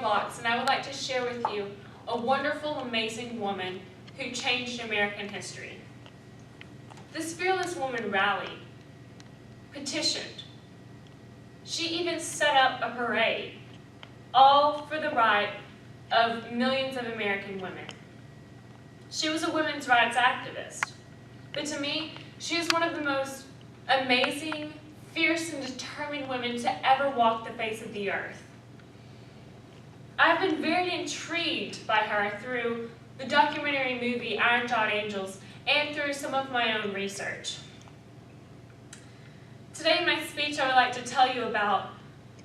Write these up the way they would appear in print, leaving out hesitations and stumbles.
mailbox, and I would like to share with you a wonderful, amazing woman who changed American history. This fearless woman rallied, petitioned. She even set up a parade, all for the right of millions of American women. She was a women's rights activist, but to me, she is one of the most amazing, fierce, and determined women to ever walk the face of the earth. I've been very intrigued by her through the documentary movie Iron Jawed Angels and through some of my own research. Today in my speech, I would like to tell you about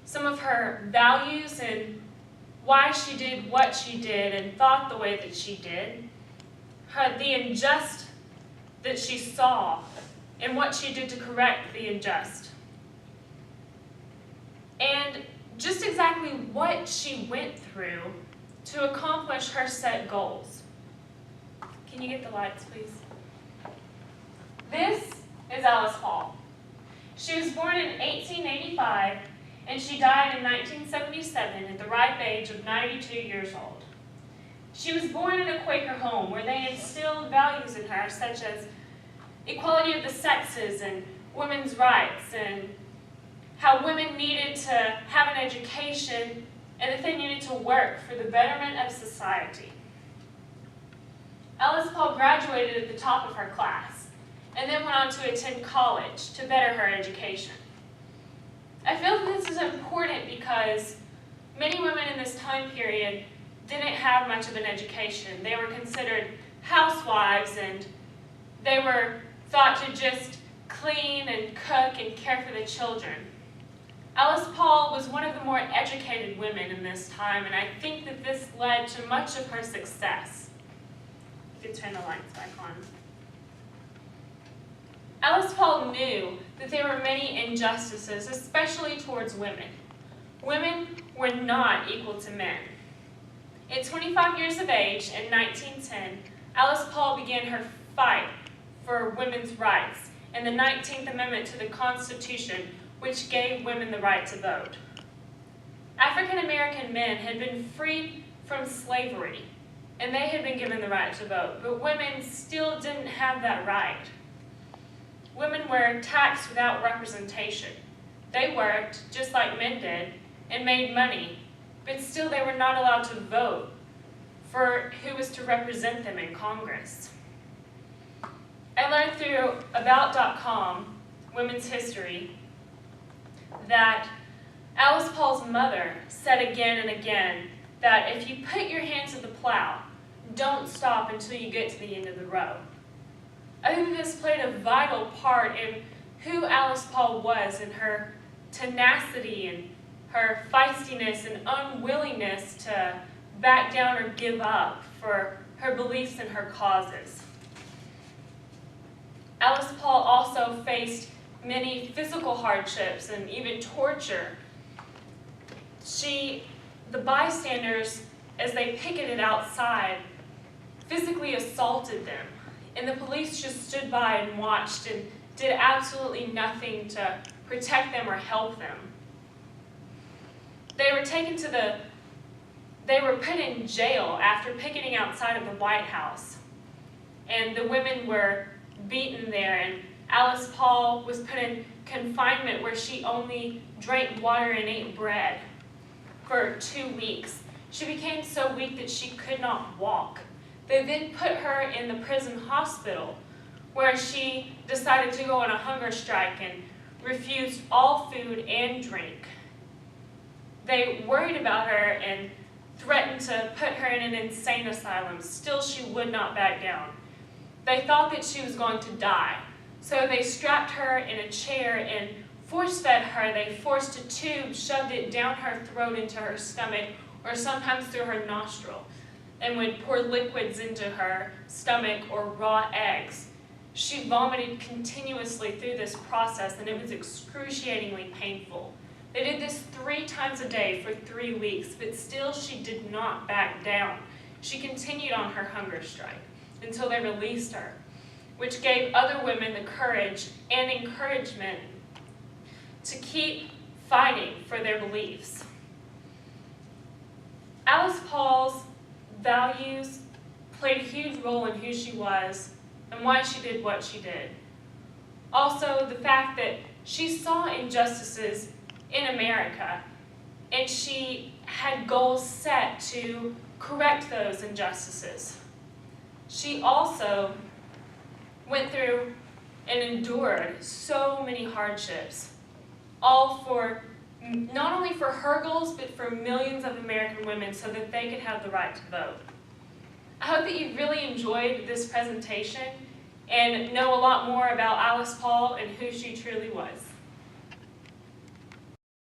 some of her values and why she did what she did and thought the way that she did, the unjust that she saw, and what she did to correct the unjust, and just exactly what she went through to accomplish her set goals. Can you get the lights, please? This is Alice Paul. She was born in 1885, and she died in 1977 at the ripe age of 92 years old. She was born in a Quaker home where they instilled values in her, such as equality of the sexes and women's rights, and how women needed to have an education and that they needed to work for the betterment of society. Alice Paul graduated at the top of her class and then went on to attend college to better her education. I feel that this is important because many women in this time period didn't have much of an education. They were considered housewives, and they were thought to just clean and cook and care for the children. Alice Paul was one of the more educated women in this time, and I think that this led to much of her success. You can turn the lights back on. Alice Paul knew that there were many injustices, especially towards women. Women were not equal to men. At 25 years of age, in 1910, Alice Paul began her fight for women's rights and the 19th Amendment to the Constitution, which gave women the right to vote. African American men had been freed from slavery, and they had been given the right to vote, but women still didn't have that right. Women were taxed without representation. They worked, just like men did, and made money, but still they were not allowed to vote for who was to represent them in Congress. I learned through About.com, Women's History, that Alice Paul's mother said again and again that if you put your hand to the plow, don't stop until you get to the end of the row. I think this played a vital part in who Alice Paul was, and her tenacity and her feistiness and unwillingness to back down or give up for her beliefs and her causes. Alice Paul also faced many physical hardships and even torture. The bystanders, as they picketed outside, physically assaulted them, and the police just stood by and watched and did absolutely nothing to protect them or help them. They were put in jail after picketing outside of the White House, and the women were beaten there, and Alice Paul was put in confinement where she only drank water and ate bread for 2 weeks. She became so weak that she could not walk. They then put her in the prison hospital, where she decided to go on a hunger strike and refused all food and drink. They worried about her and threatened to put her in an insane asylum. Still, she would not back down. They thought that she was going to die, so they strapped her in a chair and force-fed her. They forced a tube, shoved it down her throat into her stomach, or sometimes through her nostril, and would pour liquids into her stomach or raw eggs. She vomited continuously through this process, and it was excruciatingly painful. They did this 3 times a day for 3 weeks, but still she did not back down. She continued on her hunger strike until they released her, which gave other women the courage and encouragement to keep fighting for their beliefs. Alice Paul's values played a huge role in who she was and why she did what she did. Also, the fact that she saw injustices in America, and she had goals set to correct those injustices. She also went through and endured so many hardships, all for not only for her goals, but for millions of American women so that they could have the right to vote. I hope that you really enjoyed this presentation and know a lot more about Alice Paul and who she truly was.